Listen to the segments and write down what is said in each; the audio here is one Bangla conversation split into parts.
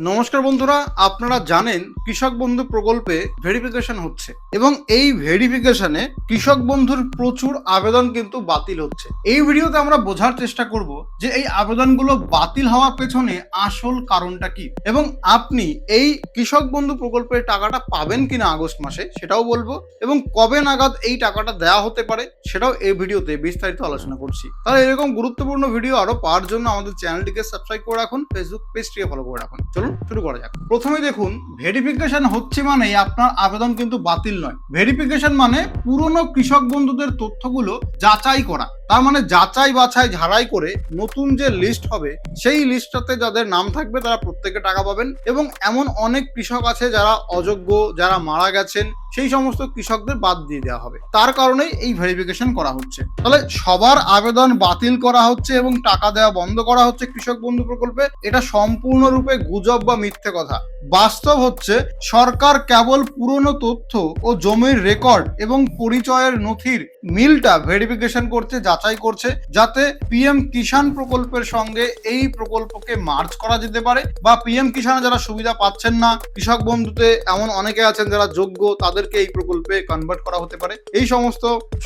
নমস্কার বন্ধুরা, আপনারা জানেন কৃষক বন্ধু প্রকল্পে ভেরিফিকেশন হচ্ছে এবং এই ভেরিফিকেশনে কৃষক বন্ধুর প্রচুর আবেদন কিন্তু বাতিল হচ্ছে। এই ভিডিওতে আমরা বোঝার চেষ্টা করব যে এই আবেদনগুলো বাতিল হওয়ার পেছনে আসল কারণটা কি এবং আপনি এই কৃষক বন্ধু প্রকল্পের টাকাটা পাবেন কিনা আগস্ট মাসে সেটাও বলবো এবং কবে নাগাদ এই টাকাটা দেওয়া হতে পারে সেটাও এই ভিডিওতে বিস্তারিত আলোচনা করছি। তাহলে এরকম গুরুত্বপূর্ণ ভিডিও আরো পাওয়ার জন্য আমাদের চ্যানেলটিকে সাবস্ক্রাইব করে রাখুন, ফেসবুক পেজটিকে ফলো করে রাখুন। চলুন শুরু করা যাক। প্রথমে দেখুন, ভেরিফিকেশন হচ্ছে মানে আপনার আবেদন কিন্তু বাতিল নয়। ভেরিফিকেশন মানে পুরনো কৃষক বন্ধুদের তথ্যগুলো যাচাই করা। তার মানে যাচাই বাছাই ঝাড়াই করে নতুন যে লিস্ট হবে সেই লিস্টটাতে যাদের নাম থাকবে তারা প্রত্যেকে টাকা পাবেন এবং এমন অনেক কৃষক আছে যারা অযোগ্য, যারা মারা গেছেন, সেই সমস্ত কৃষকদের বাদ দিয়ে দেওয়া হবে। তার কারণেই এই ভেরিফিকেশন করা হচ্ছে। তাহলে সবার আবেদন বাতিল করা হচ্ছে এবং টাকা দেওয়া বন্ধ করা হচ্ছে কৃষক বন্ধু প্রকল্পে, এটা সম্পূর্ণরূপে গুজব বা মিথ্যে কথা। বাস্তব হচ্ছে সরকার কেবল পুরনো তথ্য ও জমির রেকর্ড এবং পরিচয়ের নথির মিলটা ভেরিফিকেশন করছে, যাচাই করছে, যাতে পিএম কিষাণ প্রকল্পের সঙ্গে এই প্রকল্পকে মার্জ করা যেতে পারে বা পিএম কিষাণে যারা সুবিধা পাচ্ছেন না, কৃষক বন্ধুতে এমন অনেকে আছেন যারা যোগ্য, তাদেরকে এই প্রকল্পে কনভার্ট করা হতে পারে। এই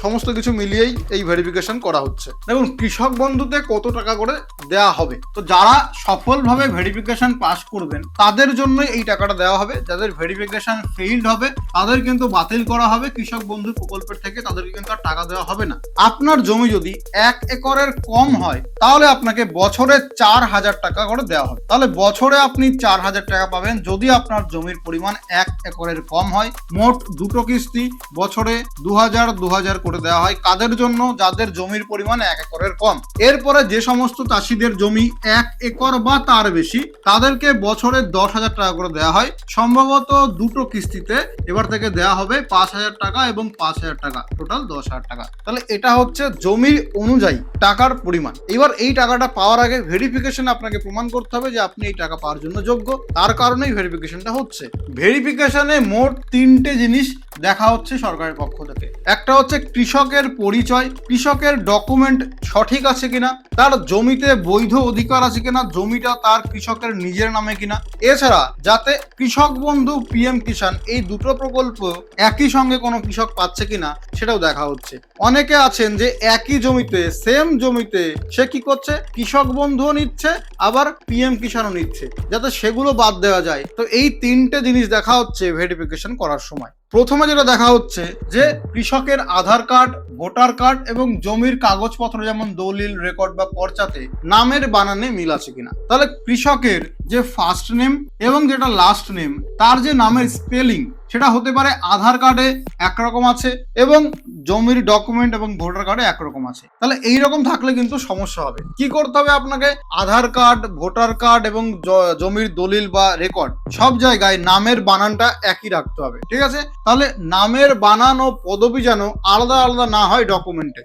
সমস্ত কিছু মিলিয়েই এই ভেরিফিকেশন করা হচ্ছে। দেখুন, কৃষক বন্ধুতে কত টাকা করে দেওয়া হবে, তো যারা সফলভাবে ভেরিফিকেশন পাস করবেন তাদের জন্য এই টাকাটা দেওয়া হবে। যাদের ভেরিফিকেশন ফেইল্ড হবে তাদের কিন্তু বাতিল করা হবে কৃষক বন্ধু প্রকল্পের থেকে, তাদেরকে কিন্তু আর টাকা দেওয়া হবে না। আপনার জমি যদি 1 একরের কম হয় তাহলে আপনাকে বছরে 4,000 টাকা করে দেওয়া হবে। তাহলে বছরে আপনি 4,000 টাকা পাবেন যদি আপনার জমির পরিমাণ 1 একরের কম হয়। মোট দুটো কিস্তি বছরে 2,000 করে দেওয়া হয়। কাদের জন্য? যাদের জমির পরিমাণ 1 একরের কম। এরপরে যে সমস্ত চাষিদের জমি 1 একর বা তার বেশি তাদেরকে বছরে 10,000 টাকা করে দেওয়া হয়। সম্ভবত দুটো কিস্তিতে এবার থেকে দেওয়া হবে 5,000 টাকা এবং 5,000 টাকা, টোটাল 10,000 টাকা। তাহলে এটা হচ্ছে জমির অনুযায়ী টাকার পরিমাণ। এবার এই টাকাটা পাওয়ার আগে ভেরিফিকেশন আপনাকে প্রমাণ করতে হবে যে আপনি এই টাকা পাওয়ার জন্য যোগ্য। তার কারণেই ভেরিফিকেশনটা হচ্ছে। ভেরিফিকেশনে মোট 3টে জিনিস দেখা হচ্ছে সরকারের পক্ষ থেকে। একটা হচ্ছে কৃষকের পরিচয়, কৃষকের ডকুমেন্ট সঠিক আছে কিনা, তার জমিতে বৈধ অধিকার আছে কিনা, জমিটা তার কৃষকের নিজের নামে কিনা, এছাড়া যাতে কৃষক বন্ধু, পিএম কিষাণ এই দুটো প্রকল্প একই সঙ্গে কোনো কৃষক পাচ্ছে কিনা সেটাও দেখা হচ্ছে। অনেকে আছেন যে একই জমিতে, সেম জমিতে সে কি করছে, কৃষক বন্ধুও নিচ্ছে আবার পিএম কিষাণও নিচ্ছে, যাতে সেগুলো বাদ দেওয়া যায়। তো এই 3টে জিনিস দেখা হচ্ছে ভেরিফিকেশন করার সময়। প্রথমে যেটা দেখা হচ্ছে যে কৃষকের আধার কার্ড, ভোটার কার্ড এবং জমির কাগজপত্র যেমন দলিল, রেকর্ড বা পর্চাতে নামের বানানে মিল আছে কিনা। তাহলে কৃষকের যে ফার্স্ট নেম এবং যেটা লাস্ট নেম, তার যে নামের স্পেলিং সেটা হতে পারে আধার কার্ডে একরকম আছে এবং জমির ডকুমেন্ট এবং ভোটার কার্ডে একরকম আছে। তাহলে এইরকম থাকলে কিন্তু সমস্যা হবে। কি করতে হবে আপনাকে? আধার কার্ড, ভোটার কার্ড এবং জমির দলিল বা রেকর্ড সব জায়গায় নামের বানানটা একই রাখতে হবে, ঠিক আছে? তাহলে নামের বানান ও পদবি যেন আলাদা আলাদা না হয় ডকুমেন্টে।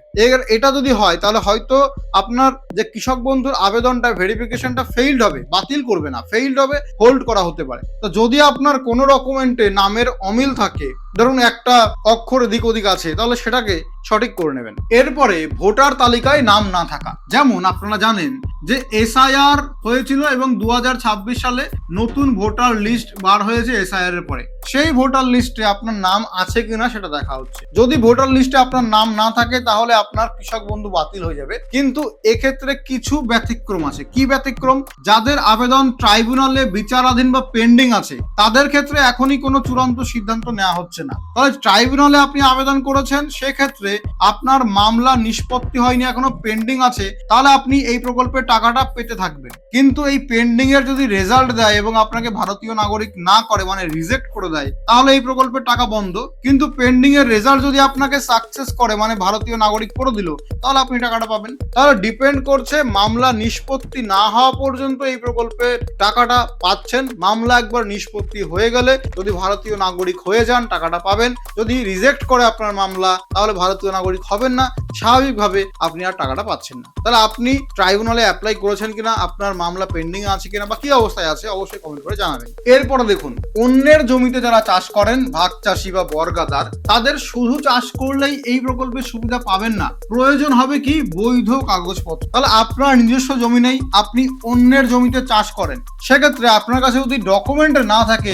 এটা যদি হয় তাহলে হয়তো আপনার যে কৃষক বন্ধুর আবেদনটা, ভেরিফিকেশনটা ফেইল্ড হবে, বাতিল করবে না, ফেইল্ড হবে, হোল্ড করা হতে পারে। তো যদি আপনার কোনো ডকুমেন্টে নামের অমিল থাকে, ধরুন একটা অক্ষর এদিক ওদিক আছে, তাহলে সেটাকে সঠিক করে নেবেন। এরপরে ভোটার তালিকায় নাম না থাকা, যেমন আপনারা জানেন যে এসআইআর হয়েছিল এবং 2026 সালে নতুন ভোটার লিস্ট বার হয়েছে এসআইআর এর পরে। সেই ভোটার লিস্টে আপনার নাম আছে কিনা সেটা দেখা হচ্ছে। যদি ভোটার লিস্টে আপনার নাম না থাকে তাহলে আপনার কৃষক বন্ধু বাতিল হয়ে যাবে। কিন্তু এক্ষেত্রে কিছু ব্যতিক্রম আছে। কি ব্যতিক্রম? যাদের আবেদন ট্রাইব্যুনালে বিচারাধীন বা পেন্ডিং আছে তাদের ক্ষেত্রে এখনই কোনো চূড়ান্ত সিদ্ধান্ত নেওয়া হচ্ছে না। তাহলে ট্রাইব্যুনালে আপনি আবেদন করেছেন, সেক্ষেত্রে আপনার মামলা নিষ্পত্তি হয়নি, এখনো পেন্ডিং আছে, তাহলে আপনি এই প্রকল্পের টাকাটা পেতে থাকবেন। কিন্তু এই পেন্ডিং এর যদি রেজাল্ট দেয় এবং আপনাকে ভারতীয় নাগরিক না করে, মানে রিজেক্ট করে দেয়, তাহলে এই প্রকল্পের টাকা বন্ধ। কিন্তু পেন্ডিং এর রেজাল্ট যদি আপনাকে সাকসেস করে, মানে ভারতীয় নাগরিক করে দিল, তাহলে আপনি টাকাটা পাবেন। তাহলে ডিপেন্ড করছে, মামলা নিষ্পত্তি না হওয়া পর্যন্ত এই প্রকল্পের টাকাটা পাচ্ছেন। মামলা একবার নিষ্পত্তি হয়ে গেলে যদি ভারতীয় নাগরিক হয়ে যান টাকাটা পাবেন। যদি রিজেক্ট করে আপনার মামলা, তাহলে ভারতীয় ভারতীয় নাগরিক হবেন না, স্বাভাবিকভাবে আপনি আর টাকাটা পাচ্ছেন না। তাহলে আপনি ট্রাইব্যুনালে অ্যাপ্লাই করেছেন কিনা, আপনার মামলা পেন্ডিং আছে কিনা বা কি অবস্থায় আছে অবশ্যই কমেন্ট করে জানাবেন। এরপরে দেখুন, অন্যের জমিতে যারা চাষ করেন, ভাগ চাষি বা বর্গাদার, তাদের শুধু চাষ করলেই এই প্রকল্পের সুবিধা পাবেন না, প্রয়োজন হবে কি বৈধ কাগজপত্র। তাহলে আপনার নিজস্ব জমি নেই, আপনি অন্যের জমিতে চাষ করেন, সেক্ষেত্রে আপনার কাছে যদি ডকুমেন্ট না থাকে,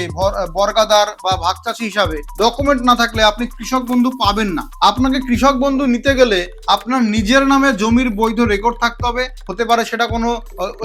বর্গাদার বা ভাগ চাষি হিসাবে ডকুমেন্ট না থাকলে আপনি কৃষক বন্ধু পাবেন না। আপনাকে কৃষক বন্ধু নিতে গেলে আপনার নিজের নামে জমির বৈধ রেকর্ড থাকতে হবে, হতে পারে সেটা কোনো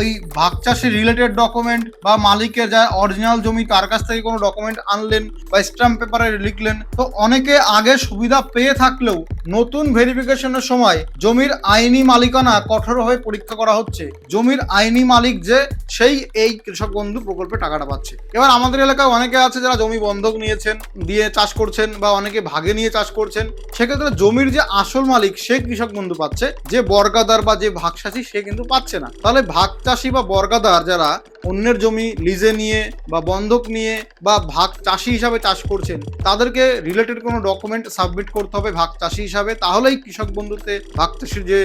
ওই ভাগ চাষি রিলেটেড ডকুমেন্ট বা মালিকের যা অরিজিনাল জমি তার কাছ থেকে কোনো ডকুমেন্ট আনলেন বা স্ট্যাম্প পেপারে লিখলেন। তো অনেকে আগে সুবিধা পেয়ে থাকলেও নতুন ভেরিফিকেশনের সময় জমির আইনি মালিকানা কঠোরভাবে পরীক্ষা করা হচ্ছে, জমির আইনি মালিক যে সেই এই কৃষক বন্ধু প্রকল্পে টাকাটা পাচ্ছে। এবার আমাদের এলাকায় অনেকে আছে যারা জমি বন্ধক নিয়েছেন, দিয়ে চাষ করছেন, বা অনেকে ভাগে নিয়ে চাষ করছেন, সেক্ষেত্রে জমির যে আসল মালিক সে কৃষক বন্ধু পাচ্ছে, যে বর্গাদার বা যে ভাগ চাষি সে কিন্তু পাচ্ছে না। তাহলে ভাগ চাষি বা বর্গাদার যারা অন্যের জমি লিজে নিয়ে বা বন্ধক নিয়ে বা ভাগ চাষি হিসাবে চাষ করছেন, তাদেরকে রিলেটেড কোনো ডকুমেন্ট সাবমিট করতে হবে ভাগ চাষি হিসাবে, তাহলেই কৃষক বন্ধুতে ভাগ চাষির যে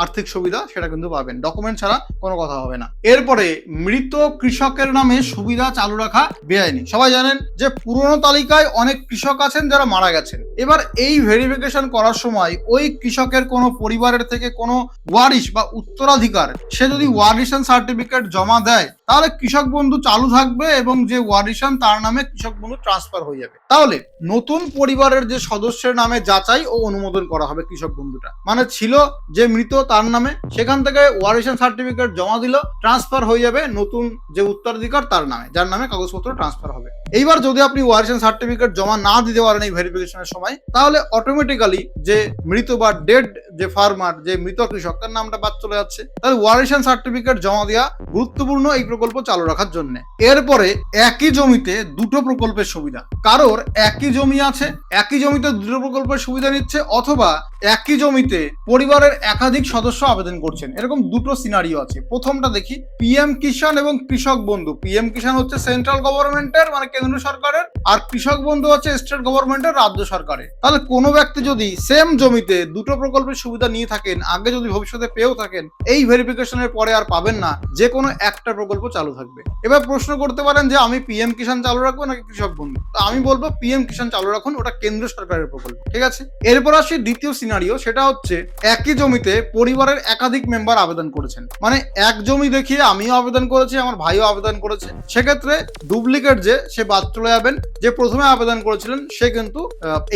আর্থিক সুবিধা সেটা কিন্তু পাবেন, ডকুমেন্ট ছাড়া কোনো কথা হবে না। এরপরে মৃত কৃষকের নামে সুবিধা চালু রাখা বেআইনি। সবাই জানেন যে পুরনো তালিকায় অনেক কৃষক আছেন যারা মারা গেছেন। এবার এই ভেরিফিকেশন করার সময় ওই কৃষকের কোনো পরিবারের থেকে কোনো ওয়ারিশ বা উত্তরাধিকার সে যদি ওয়ারিশন সার্টিফিকেট জমা দেয়, তাহলে কৃষক বন্ধু চালু থাকবে এবং যে ওয়ারিশন তার নামে কৃষক বন্ধু ট্রান্সফার হয়ে যাবে। তাহলে নতুন পরিবারের যে সদস্যের নামে যাচাই ও অনুমোদন করা হবে কৃষক বন্ধুটা, মানে ছিল যে মৃত তার নামে, সেখান থেকে ওয়ারিশন সার্টিফিকেট জমা দিল, ট্রান্সফার হয়ে যাবে নতুন যে উত্তরাধিকার তার নামে, যার নামে কাগজপত্র ট্রান্সফার হবে। এইবার যদি আপনি ওয়ারিশন সার্টিফিকেট জমা না দিতে পারেন এই ভেরিফিকেশনের সময়, তাহলে অটোমেটিক্যালি যে মৃত বা ডেড যে ফার্মার, যে মৃত কৃষক, তার নামটা বাদ চলে যাচ্ছে। তাহলে ওয়ারিশন সার্টিফিকেট জমা দেওয়া গুরুত্বপূর্ণ এই প্রকল্প চালু রাখার জন্য। এরপরে একই জমিতে দুটো প্রকল্পের সুবিধা। কারোর একই জমি আছে, একই জমিতে দুটো প্রকল্পের সুবিধা নিচ্ছে, অথবা একই জমিতে পরিবারের একাধিক সদস্য আবেদন করছেন, এরকম দুটো সিনারিও আছে। প্রথমটা দেখি, পিএম কিষাণ এবং কৃষক বন্ধু। পিএম কিষাণ হচ্ছে সেন্ট্রাল গভর্নমেন্টের, মানে কেন্দ্র সরকারের, আর কৃষক বন্ধু হচ্ছে স্টেট গভর্নমেন্টের, রাজ্য সরকারের। তাহলে কোনো ব্যক্তি যদি সেম জমিতে দুটো প্রকল্পের সুবিধা নিয়ে থাকেন, আগে যদি ভবিষ্যতে পেয়েও থাকেন, এই ভেরিফিকেশনের পরে আর পাবেন না, যে কোনো একটা প্রকল্প চালু থাকবে। এবার প্রশ্ন করতে পারেন যে আমি পিএম কিষাণ চালু রাখবো নাকি কৃষক বন্ধু? তো আমি বলবো পিএম কিষাণ চালু রাখুন, ওটা কেন্দ্র সরকারের প্রকল্প, ঠিক আছে। এরপর আসি দ্বিতীয় সিনারিও, সেটা হচ্ছে একই জমিতে পরিবারের একাধিক মেম্বার আবেদন করেছেন, মানে এক জমি দেখিয়ে আমিও আবেদন করেছি, আমার ভাইও আবেদন করেছে, সেক্ষেত্রে ডুপ্লিকেট যে সে বাদ চলে যাবেন, যে প্রথমে আবেদন করেছিলেন সে কিন্তু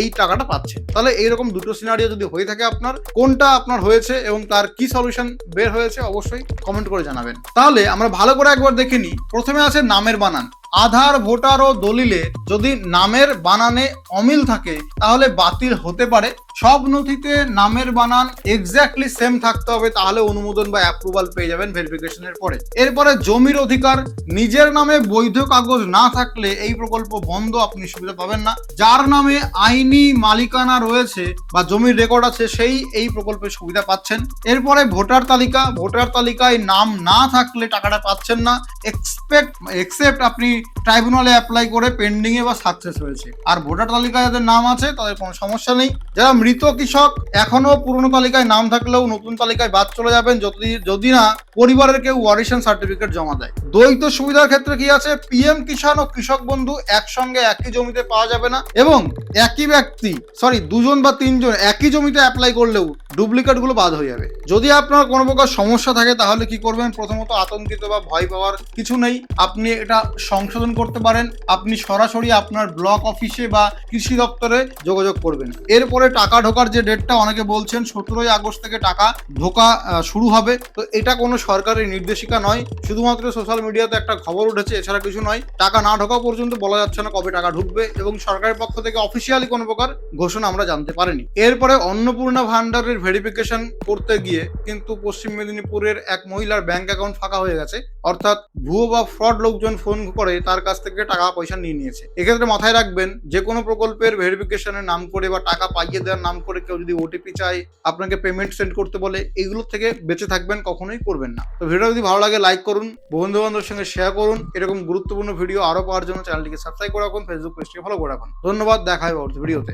এই টাকাটা পাচ্ছে। তাহলে এইরকম দুটো সিনারিও যদি হয়ে থাকে, আপনার কোনটা আপনার হয়েছে এবং তার কি সলিউশন বের হয়েছে অবশ্যই কমেন্ট করে জানাবেন। তাহলে আমরা ভালো করে একবার দেখে নিই। প্রথমে আছে নামের বানান। আধার, ভোটার ও দলিলে যদি নামের বানানে অমিল থাকে তাহলে বাতিল হতে পারে। সব নথিতে নামের বানান এক্স্যাক্টলি সেম থাকতে হবে, তাহলে অনুমোদন বা অ্যাপ্রুভাল পেয়ে যাবেন ভেরিফিকেশনের পরে। এরপরে জমির অধিকার। নিজের নামে বৈধ কাগজ না থাকলে এই প্রকল্প বন্ধ, আপনি সুবিধা পাবেন না। যার নামে আইনি মালিকানা রয়েছে বা জমির রেকর্ড আছে সেই এই প্রকল্পের সুবিধা পাচ্ছেন। এরপরে ভোটার তালিকা। ভোটার তালিকায় নাম না থাকলে টাকাটা পাচ্ছেন না, এক্সেপ্ট আপনি ট্রাইব্যুনালে অ্যাপ্লাই করে পেন্ডিং এ বা সাকসেস হয়েছে। আর ভোটার তালিকায় যাদের নাম আছে তাদের কোনো সমস্যা নেই। যারা মৃত কৃষক, এখনো পুরনো তালিকায় নাম থাকলেও নতুন তালিকায় বাদ চলে যাবেন যদি না পরিবারের কেউ ওয়ারিশন সার্টিফিকেট জমা দেয়। দ্বৈত সুবিধার ক্ষেত্রে কি আছে, পিএম কিষাণ ও কৃষক বন্ধু একসঙ্গে একই জমিতে পাওয়া যাবে না, এবং একই ব্যক্তি দুজন বা তিনজন একই জমিতে অ্যাপ্লাই করলেও ডুপ্লিকেট গুলো বাদ হয়ে যাবে। যদি আপনার কোনো প্রকার সমস্যা থাকে তাহলে কি করবেন? প্রথমত আতঙ্কিত বা ভয় পাওয়ার কিছু নেই, আপনি এটা সংশোধন করতে পারেন। আপনি সরাসরি আপনার ব্লক অফিসে বা কৃষি দপ্তরে যোগাযোগ করবেন। এরপরে টাকা ঢোকার যে ডেটটা, অনেকে বলছেন 17ই আগস্ট থেকে টাকা ঢোকা শুরু হবে। তো এটা কোনো সরকারি নির্দেশিকা নয়, শুধুমাত্র সোশ্যাল মিডিয়াতে একটা খবর উঠেছে, এছাড়া কিছু নয়। টাকা না ঢোকা পর্যন্ত বলা যাচ্ছে না কবে টাকা ঢুকবে, এবং সরকারের পক্ষ থেকে অফিসিয়ালি কোনো প্রকার ঘোষণা আমরা জানতে পারিনি। এরপরে অন্নপূর্ণা ভান্ডারের ভেরিফিকেশন করতে গিয়ে কিন্তু পশ্চিম মেদিনীপুরের এক মহিলার ব্যাংক অ্যাকাউন্ট ফাঁকা হয়ে গেছে, অর্থাৎ ভুয়ো বা ফ্রড লোকজন ফোন করে তার কাছ থেকে টাকা পয়সা নিয়ে নিয়েছে। এক্ষেত্রে মাথায় রাখবেন, যে কোনো প্রকল্পের ভেরিফিকেশনের নাম করে বা টাকা পাইয়ে দেওয়ার নাম করে কেউ যদি ওটিপি চায়, আপনাকে পেমেন্ট সেন্ড করতে বলে, এগুলো থেকে বেঁচে থাকবেন, কখনোই করবেন না। তো ভিডিও যদি ভালো লাগে লাইক করুন, বন্ধু বান্ধবের সঙ্গে শেয়ার করুন। এরকম গুরুত্বপূর্ণ ভিডিও আরো পাওয়ার জন্য চ্যানেলটিকে সাবস্ক্রাইব করে রাখুন, ফেসবুক পেজটিকে ফলো করে রাখুন। ধন্যবাদ, দেখা হবে ভিডিওতে।